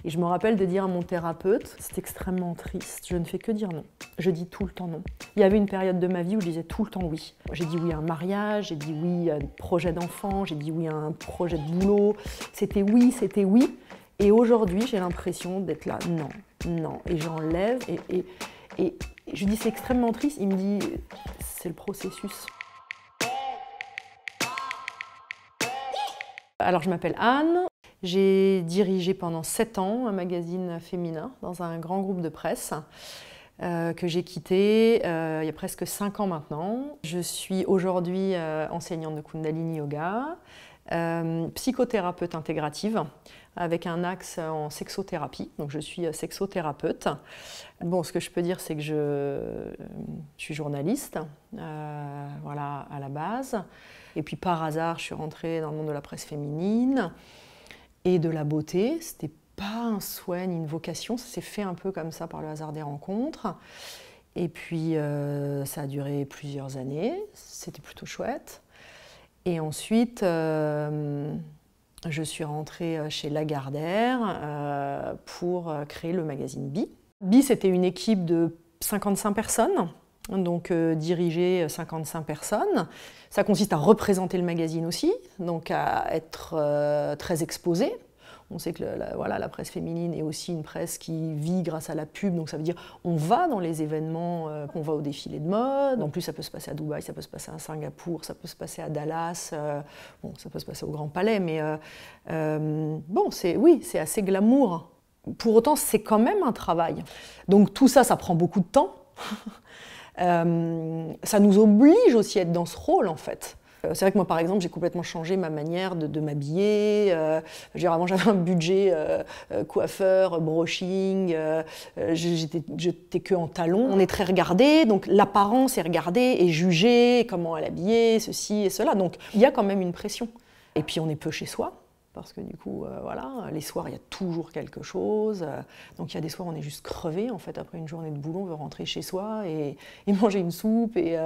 Et je me rappelle de dire à mon thérapeute, c'est extrêmement triste, je ne fais que dire non. Je dis tout le temps non. Il y avait une période de ma vie où je disais tout le temps oui. J'ai dit oui à un mariage, j'ai dit oui à un projet d'enfant, j'ai dit oui à un projet de boulot. C'était oui, c'était oui. Et aujourd'hui, j'ai l'impression d'être là, non, non. Et j'enlève et je lui dis c'est extrêmement triste. Il me dit c'est le processus. Alors je m'appelle Anne. J'ai dirigé pendant 7 ans un magazine féminin dans un grand groupe de presse que j'ai quitté il y a presque 5 ans maintenant. Je suis aujourd'hui enseignante de Kundalini Yoga, psychothérapeute intégrative avec un axe en sexothérapie, donc je suis sexothérapeute. Bon, ce que je peux dire, c'est que je suis journaliste, voilà, à la base. Et puis par hasard, je suis rentrée dans le monde de la presse féminine et de la beauté. C'était pas un souhait ni une vocation, ça s'est fait un peu comme ça par le hasard des rencontres. Et puis ça a duré plusieurs années, c'était plutôt chouette. Et ensuite, je suis rentrée chez Lagardère pour créer le magazine Bi. Bi, c'était une équipe de 55 personnes, donc diriger 55 personnes. Ça consiste à représenter le magazine aussi, donc à être très exposé. On sait que la presse féminine est aussi une presse qui vit grâce à la pub, donc ça veut dire on va dans les événements, on va au défilé de mode. En plus, ça peut se passer à Dubaï, ça peut se passer à Singapour, ça peut se passer à Dallas, bon, ça peut se passer au Grand Palais, mais bon, c'est assez glamour. Pour autant, c'est quand même un travail. Donc tout ça, ça prend beaucoup de temps. Ça nous oblige aussi à être dans ce rôle, en fait. C'est vrai que moi, par exemple, j'ai complètement changé ma manière de m'habiller. Avant, j'avais un budget coiffeur, brushing. J'étais que en talons. On est très regardé, donc l'apparence est regardée et jugée, comment elle est habillée, ceci et cela. Donc il y a quand même une pression. Et puis on est peu chez soi. Parce que du coup, voilà, les soirs, il y a toujours quelque chose. Donc il y a des soirs, on est juste crevé. En fait, après une journée de boulot, on veut rentrer chez soi et manger une soupe et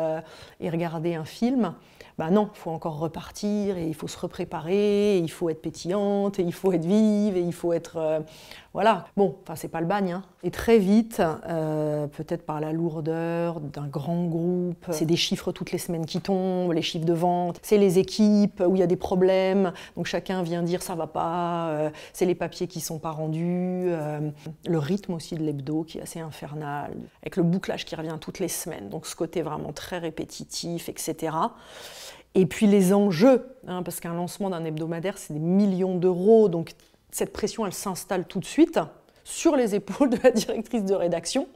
regarder un film. Ben non, il faut encore repartir et il faut se repréparer, et il faut être pétillante, et il faut être vive, et il faut être... voilà. Bon, enfin, c'est pas le bagne, hein. Et très vite, peut-être par la lourdeur d'un grand groupe, c'est des chiffres toutes les semaines qui tombent, les chiffres de vente, c'est les équipes où il y a des problèmes, donc chacun vient dire ça va pas, c'est les papiers qui sont pas rendus, le rythme aussi de l'hebdo qui est assez infernal, avec le bouclage qui revient toutes les semaines, donc ce côté vraiment très répétitif, etc. Et puis les enjeux, hein, parce qu'un lancement d'un hebdomadaire, c'est des millions d'euros, donc cette pression, elle s'installe tout de suite sur les épaules de la directrice de rédaction,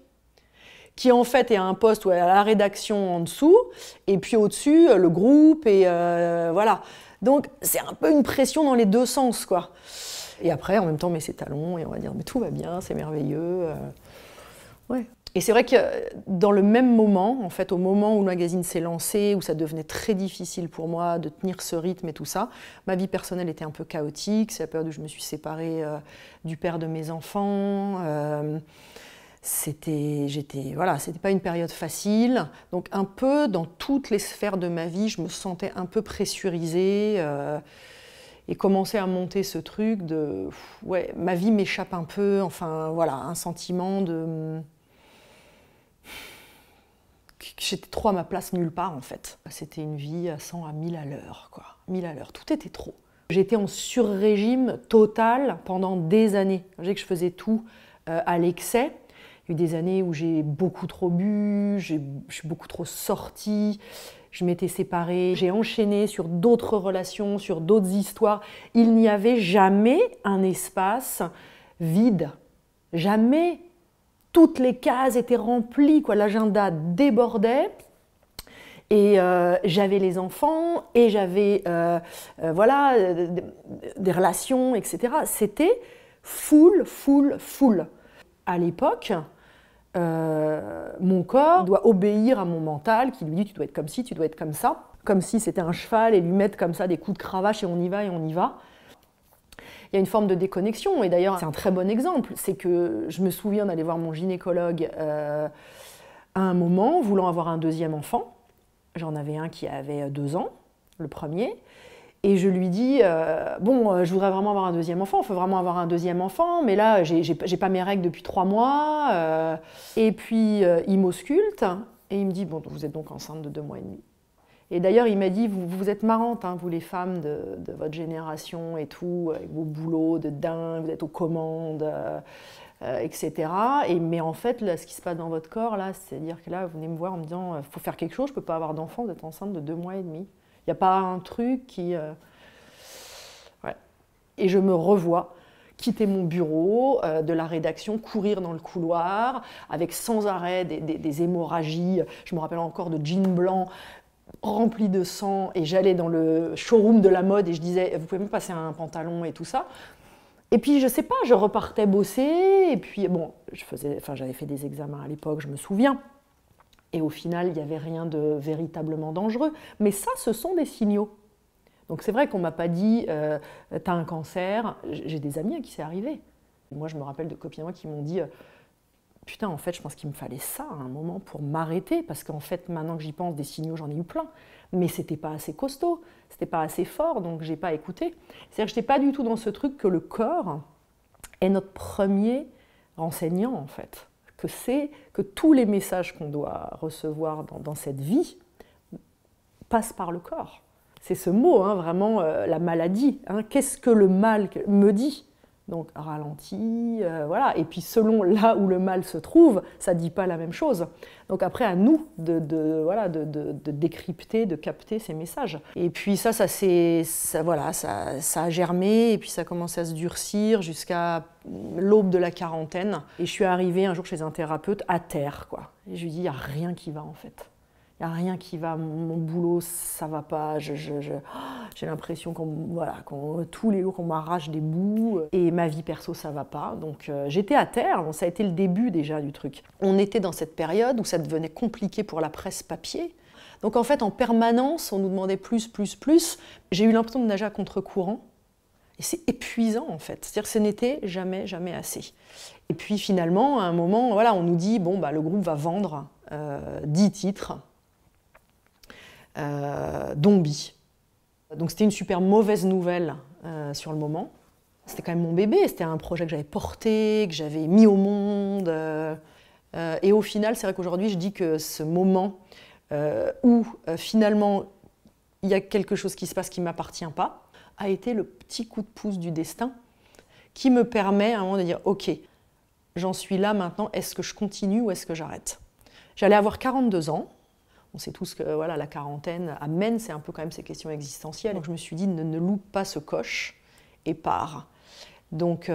qui en fait est à un poste où elle a la rédaction en dessous, et puis au-dessus, le groupe, et voilà. Donc c'est un peu une pression dans les deux sens, quoi. Et après, en même temps, on met ses talons, et on va dire, mais tout va bien, c'est merveilleux. Ouais. Et c'est vrai que dans le même moment, en fait, au moment où le magazine s'est lancé, où ça devenait très difficile pour moi de tenir ce rythme et tout ça, ma vie personnelle était un peu chaotique. C'est la période où je me suis séparée du père de mes enfants. C'était pas une période facile. Donc un peu dans toutes les sphères de ma vie, je me sentais un peu pressurisée et commençais à monter ce truc de ouais, ma vie m'échappe un peu. Enfin voilà, un sentiment de j'étais trop à ma place nulle part en fait. C'était une vie à 100 à 1000 à l'heure, quoi. 1000 à l'heure, tout était trop. J'étais en sur-régime total pendant des années. Je faisais tout à l'excès. Il y a eu des années où j'ai beaucoup trop bu, je suis beaucoup trop sortie, je m'étais séparée, j'ai enchaîné sur d'autres relations, sur d'autres histoires. Il n'y avait jamais un espace vide, jamais. Toutes les cases étaient remplies, quoi. L'agenda débordait. Et j'avais les enfants, et j'avais voilà, des relations, etc. C'était full. À l'époque, mon corps doit obéir à mon mental qui lui dit tu dois être comme ci, tu dois être comme ça. Comme si c'était un cheval et lui mettre comme ça des coups de cravache et on y va et on y va. Il y a une forme de déconnexion, et d'ailleurs c'est un très bon exemple, c'est que je me souviens d'aller voir mon gynécologue à un moment, voulant avoir un deuxième enfant. J'en avais un qui avait 2 ans, le premier, Et je lui dis, bon, je voudrais vraiment avoir un deuxième enfant, il faut vraiment avoir un deuxième enfant, mais là, j'ai pas mes règles depuis 3 mois. Et puis, il m'ausculte et il me dit, bon, vous êtes donc enceinte de 2 mois et demi. Et d'ailleurs, il m'a dit, vous êtes marrantes, hein, vous les femmes de votre génération et tout, avec vos boulots de dingue, vous êtes aux commandes, etc. Mais en fait, là, ce qui se passe dans votre corps, là, c'est-à-dire que là, vous venez me voir en me disant, il faut faire quelque chose, je ne peux pas avoir d'enfant, vous êtes enceinte de 2 mois et demi. Il n'y a pas un truc qui... Ouais. Et je me revois quitter mon bureau de la rédaction, courir dans le couloir, avec sans arrêt des hémorragies. Je me rappelle encore de jeans blancs remplis de sang, et j'allais dans le showroom de la mode et je disais, vous pouvez me passer un pantalon et tout ça. Et puis, je sais pas, je repartais bosser, et puis, bon, j'avais fait des examens à l'époque, je me souviens. Et au final, il n'y avait rien de véritablement dangereux. Mais ça, ce sont des signaux. Donc c'est vrai qu'on ne m'a pas dit « t'as un cancer ». J'ai des amis à qui c'est arrivé. Moi, je me rappelle de copines à moi qui m'ont dit « putain, en fait, je pense qu'il me fallait ça à un moment pour m'arrêter ». Parce qu'en fait, maintenant que j'y pense, des signaux, j'en ai eu plein. Mais ce n'était pas assez costaud, ce n'était pas assez fort, donc je n'ai pas écouté. C'est-à-dire que je n'étais pas du tout dans ce truc que le corps est notre premier renseignant, en fait. Que tous les messages qu'on doit recevoir dans cette vie passent par le corps. C'est ce mot, hein, vraiment, la maladie. Hein. Qu'est-ce que le mal me dit? Donc, ralenti, voilà. Et puis, selon là où le mal se trouve, ça ne dit pas la même chose. Donc, après, à nous de décrypter, de capter ces messages. Et puis, ça a germé, et puis ça a commencé à se durcir jusqu'à l'aube de la quarantaine. Et je suis arrivée un jour chez un thérapeute à terre, quoi. Et je lui dis, il n'y a rien qui va, en fait. Il n'y a rien qui va, mon boulot, ça ne va pas, j'ai l'impression tous les jours qu'on m'arrache des bouts, et ma vie perso, ça ne va pas. Donc j'étais à terre, bon, ça a été le début déjà du truc. On était dans cette période où ça devenait compliqué pour la presse papier. Donc en fait, en permanence, on nous demandait plus. J'ai eu l'impression de nager à contre-courant, et c'est épuisant en fait. C'est-à-dire que ce n'était jamais assez. Et puis finalement, à un moment, voilà, on nous dit, bon, bah, le groupe va vendre 10 titres. Dombie. Donc c'était une super mauvaise nouvelle sur le moment. C'était quand même mon bébé, c'était un projet que j'avais porté, que j'avais mis au monde. Et au final, c'est vrai qu'aujourd'hui, je dis que ce moment où finalement il y a quelque chose qui se passe qui ne m'appartient pas, a été le petit coup de pouce du destin qui me permet à un moment de dire « Ok, j'en suis là maintenant, est-ce que je continue ou est-ce que j'arrête ?» J'allais avoir 42 ans. On sait tous que voilà, la quarantaine amène, c'est un peu quand même ces questions existentielles. Donc je me suis dit, ne loupe pas ce coche et pars. Donc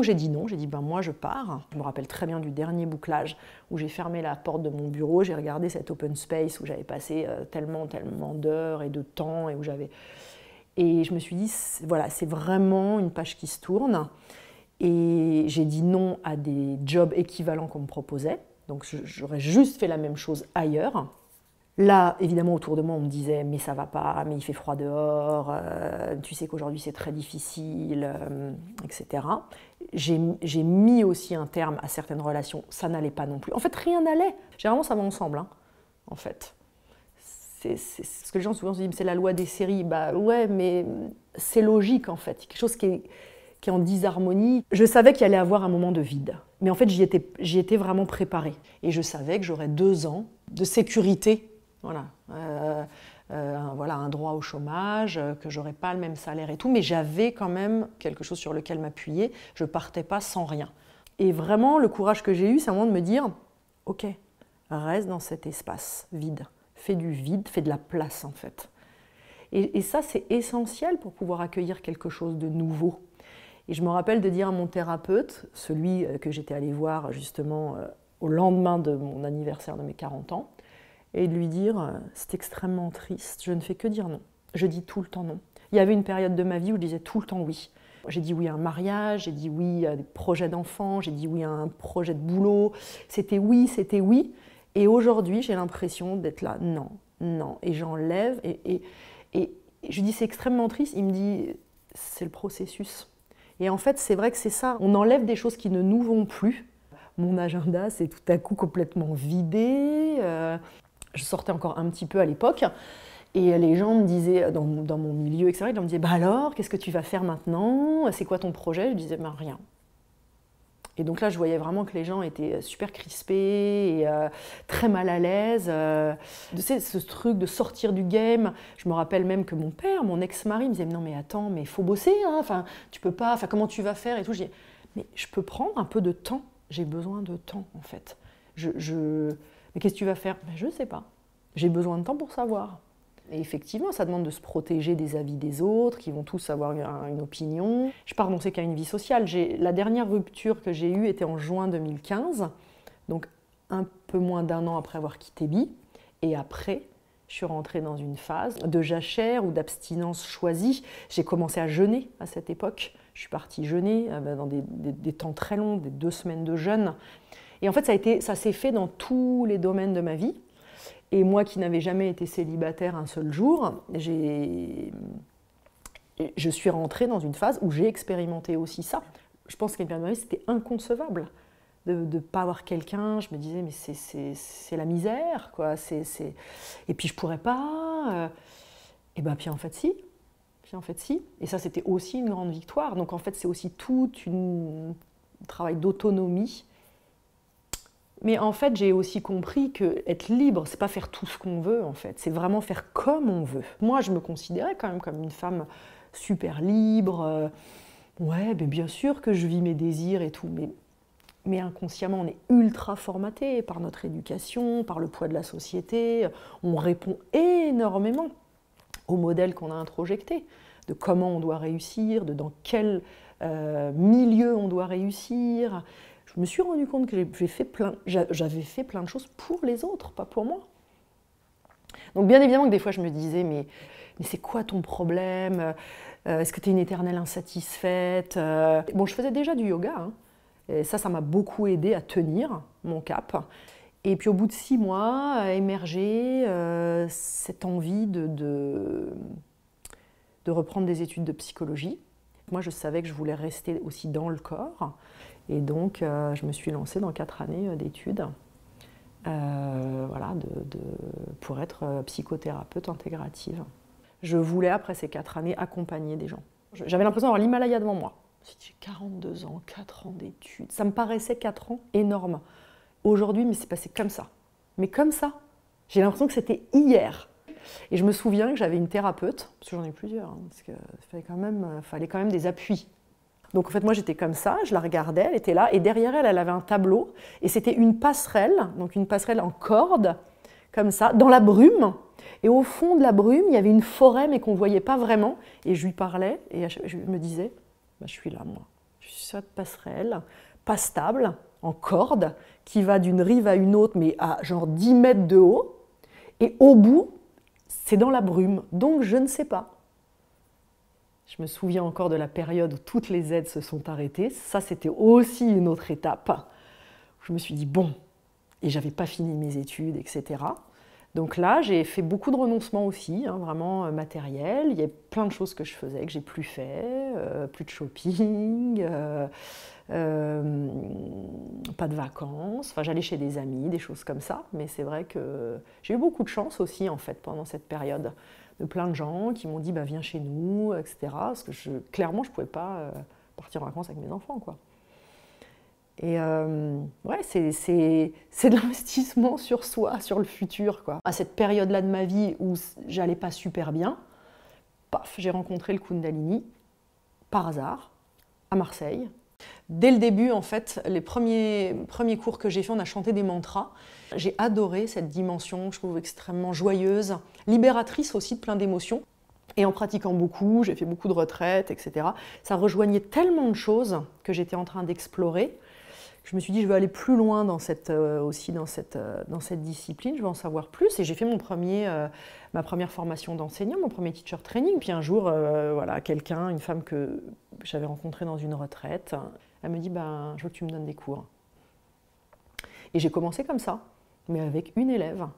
j'ai dit non, j'ai dit ben moi je pars. Je me rappelle très bien du dernier bouclage où j'ai fermé la porte de mon bureau, j'ai regardé cet open space où j'avais passé tellement d'heures et de temps et je me suis dit voilà, c'est vraiment une page qui se tourne. Et j'ai dit non à des jobs équivalents qu'on me proposait. Donc j'aurais juste fait la même chose ailleurs. Là, évidemment, autour de moi, on me disait « mais ça va pas, mais il fait froid dehors, tu sais qu'aujourd'hui c'est très difficile, etc. » J'ai mis aussi un terme à certaines relations, ça n'allait pas non plus. En fait, rien n'allait. Généralement, ça va ensemble, hein, en fait. C'est ce que les gens souvent se disent « c'est la loi des séries ». Bah ouais, mais c'est logique, en fait. Quelque chose qui est en disharmonie. Je savais qu'il allait y avoir un moment de vide. Mais en fait, j'y étais vraiment préparée. Et je savais que j'aurais 2 ans de sécurité. Voilà, un droit au chômage, que j'aurais pas le même salaire et tout, mais j'avais quand même quelque chose sur lequel m'appuyer. Je partais pas sans rien. Et vraiment, le courage que j'ai eu, c'est un moment de me dire « Ok, reste dans cet espace vide. Fais du vide, fais de la place en fait. » Et ça, c'est essentiel pour pouvoir accueillir quelque chose de nouveau. Et je me rappelle de dire à mon thérapeute, celui que j'étais allée voir justement au lendemain de mon anniversaire de mes 40 ans, et de lui dire « c'est extrêmement triste, je ne fais que dire non. Je dis tout le temps non. » Il y avait une période de ma vie où je disais tout le temps oui. J'ai dit oui à un mariage, j'ai dit oui à des projets d'enfants, j'ai dit oui à un projet de boulot. C'était oui, c'était oui. Et aujourd'hui, j'ai l'impression d'être là, non, non. Et j'enlève, et je lui dis c'est extrêmement triste. Il me dit c'est le processus. Et en fait, c'est vrai que c'est ça. On enlève des choses qui ne nous vont plus. Mon agenda s'est tout à coup complètement vidé. Je sortais encore un petit peu à l'époque. Et les gens me disaient, dans mon milieu, etc., ils me disaient, bah alors, qu'est-ce que tu vas faire maintenant? C'est quoi ton projet? Je disais, bah rien. Et donc là, je voyais vraiment que les gens étaient super crispés et très mal à l'aise. Tu sais, ce truc de sortir du game. Je me rappelle même que mon père, mon ex-mari, me disait, non mais attends, mais il faut bosser, hein. Enfin, tu peux pas, enfin, comment tu vas faire et tout. Je dis, mais je peux prendre un peu de temps. J'ai besoin de temps, en fait. Mais qu'est-ce que tu vas faire? Ben, je ne sais pas. J'ai besoin de temps pour savoir. Et effectivement, ça demande de se protéger des avis des autres, qui vont tous avoir une opinion. Je n'ai pas renoncé qu'à une vie sociale. La dernière rupture que j'ai eue était en juin 2015, donc un peu moins d'1 an après avoir quitté Bi. Et après, je suis rentrée dans une phase de jachère ou d'abstinence choisie. J'ai commencé à jeûner à cette époque. Je suis partie jeûner dans des temps très longs, des 2 semaines de jeûne. Et en fait, ça s'est fait dans tous les domaines de ma vie. Et moi qui n'avais jamais été célibataire un seul jour, je suis rentrée dans une phase où j'ai expérimenté aussi ça. Je pense qu'à une période de ma vie, c'était inconcevable de ne pas avoir quelqu'un. Je me disais, mais c'est la misère, quoi. Et puis je ne pourrais pas. Et bien, puis en fait, si. Et ça, c'était aussi une grande victoire. Donc en fait, c'est aussi tout un travail d'autonomie. Mais en fait, j'ai aussi compris qu'être libre, c'est pas faire tout ce qu'on veut, en fait. C'est vraiment faire comme on veut. Moi, je me considérais quand même comme une femme super libre. Ouais, mais bien sûr que je vis mes désirs et tout. Mais inconsciemment, on est ultra formaté par notre éducation, par le poids de la société. On répond énormément au modèle qu'on a introjecté, de comment on doit réussir, dans quel milieu on doit réussir. Je me suis rendu compte que j'avais fait plein de choses pour les autres, pas pour moi. Donc bien évidemment que des fois je me disais, mais c'est quoi ton problème? Est-ce que tu es une éternelle insatisfaite? Bon, je faisais déjà du yoga, hein, et ça m'a beaucoup aidé à tenir mon cap. Et puis au bout de 6 mois, a émergé cette envie de reprendre des études de psychologie. Moi, je savais que je voulais rester aussi dans le corps. Et donc, je me suis lancée dans 4 années d'études pour être psychothérapeute intégrative. Je voulais, après ces 4 années, accompagner des gens. J'avais l'impression d'avoir l'Himalaya devant moi. J'ai 42 ans, 4 ans d'études. Ça me paraissait 4 ans énorme. Aujourd'hui, mais c'est passé comme ça. Mais comme ça. J'ai l'impression que c'était hier. Et je me souviens que j'avais une thérapeute, parce que j'en ai plusieurs, hein, parce qu'il fallait quand même des appuis. Donc en fait, moi j'étais comme ça, je la regardais, elle était là, et derrière elle, elle avait un tableau, et c'était une passerelle, donc une passerelle en corde, comme ça, dans la brume. Et au fond de la brume, il y avait une forêt, mais qu'on ne voyait pas vraiment. Et je lui parlais, et je me disais, bah, je suis là, moi. Je suis sur cette passerelle, pas stable, en corde, qui va d'une rive à une autre, mais à genre 10 mètres de haut. Et au bout, c'est dans la brume, donc je ne sais pas. Je me souviens encore de la période où toutes les aides se sont arrêtées. Ça, c'était aussi une autre étape. Je me suis dit, bon, et j'avais pas fini mes études, etc. Donc là, j'ai fait beaucoup de renoncements aussi, hein, vraiment matériel. Il y a plein de choses que je faisais, que j'ai plus fait, plus de shopping, pas de vacances. Enfin, j'allais chez des amis, des choses comme ça. Mais c'est vrai que j'ai eu beaucoup de chance aussi, en fait, pendant cette période. De plein de gens qui m'ont dit bah, viens chez nous, etc. Parce que clairement, je ne pouvais pas partir en vacances avec mes enfants, quoi. Et ouais, c'est de l'investissement sur soi, sur le futur, quoi. À cette période-là de ma vie où j'allais pas super bien, paf, j'ai rencontré le Kundalini, par hasard, à Marseille. Dès le début, en fait, les premiers cours que j'ai fait, on a chanté des mantras. J'ai adoré cette dimension, je trouve extrêmement joyeuse, libératrice aussi de plein d'émotions. Et en pratiquant beaucoup, j'ai fait beaucoup de retraites, etc. Ça rejoignait tellement de choses que j'étais en train d'explorer. Je me suis dit, je veux aller plus loin dans cette discipline, je veux en savoir plus. Et j'ai fait ma première formation d'enseignant, mon premier teacher training. Puis un jour, voilà, une femme que j'avais rencontrée dans une retraite, elle me dit, je veux que tu me donnes des cours. Et j'ai commencé comme ça, mais avec une élève.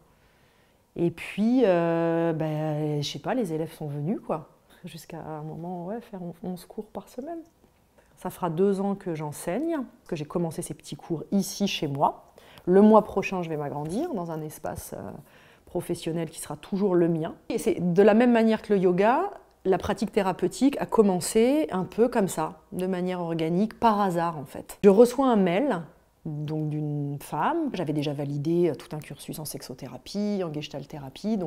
Et puis, je sais pas, les élèves sont venus, quoi. Jusqu'à un moment, ouais, faire 11 cours par semaine. Ça fera 2 ans que j'enseigne, que j'ai commencé ces petits cours ici, chez moi. Le mois prochain, je vais m'agrandir dans un espace professionnel qui sera toujours le mien. Et c'est de la même manière que le yoga, la pratique thérapeutique a commencé un peu comme ça, de manière organique, par hasard en fait. Je reçois un mail donc d'une femme. J'avais déjà validé tout un cursus en sexothérapie, en gestalt-thérapie,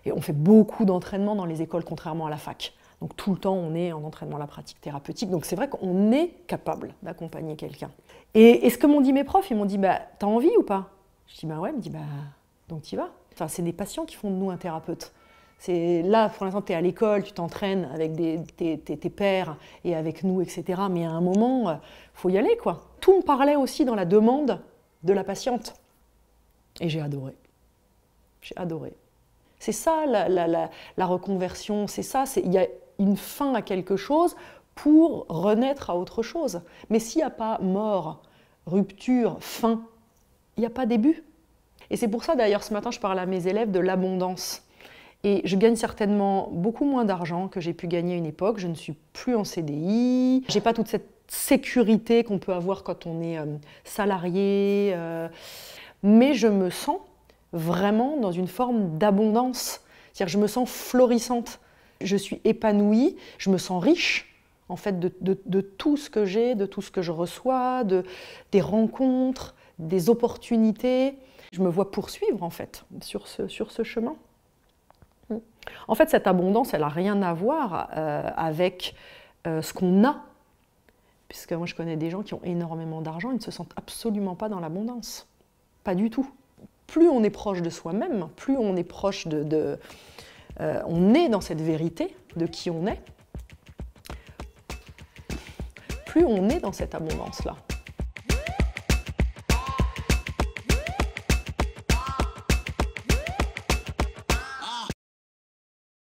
et on fait beaucoup d'entraînement dans les écoles, contrairement à la fac. Donc tout le temps, on est en entraînement à la pratique thérapeutique. Donc c'est vrai qu'on est capable d'accompagner quelqu'un. Et ce que m'ont dit mes profs, ils m'ont dit, bah, t'as envie ou pas? Je dis, bah ouais. Ils me disent, bah, donc t'y vas. Enfin, c'est des patients qui font de nous un thérapeute. Là, pour l'instant, tu es à l'école, tu t'entraînes avec tes pairs et avec nous, etc. Mais à un moment, il faut y aller, quoi. Tout me parlait aussi dans la demande de la patiente. Et j'ai adoré. J'ai adoré. C'est ça, la reconversion, c'est ça. Il y a une fin à quelque chose pour renaître à autre chose. Mais s'il n'y a pas mort, rupture, fin, il n'y a pas début. Et c'est pour ça, d'ailleurs, ce matin, je parlais à mes élèves de l'abondance. Et je gagne certainement beaucoup moins d'argent que j'ai pu gagner à une époque. Je ne suis plus en CDI. Je n'ai pas toute cette sécurité qu'on peut avoir quand on est salarié. Mais je me sens vraiment dans une forme d'abondance. C'est-à-dire que je me sens florissante. Je suis épanouie, je me sens riche en fait de tout ce que j'ai, de tout ce que je reçois, des rencontres, des opportunités. Je me vois poursuivre en fait sur ce chemin. En fait, cette abondance, elle n'a rien à voir avec ce qu'on a. Puisque moi, je connais des gens qui ont énormément d'argent, ils ne se sentent absolument pas dans l'abondance. Pas du tout. Plus on est proche de soi-même, plus on est proche on est dans cette vérité de qui on est, plus on est dans cette abondance-là.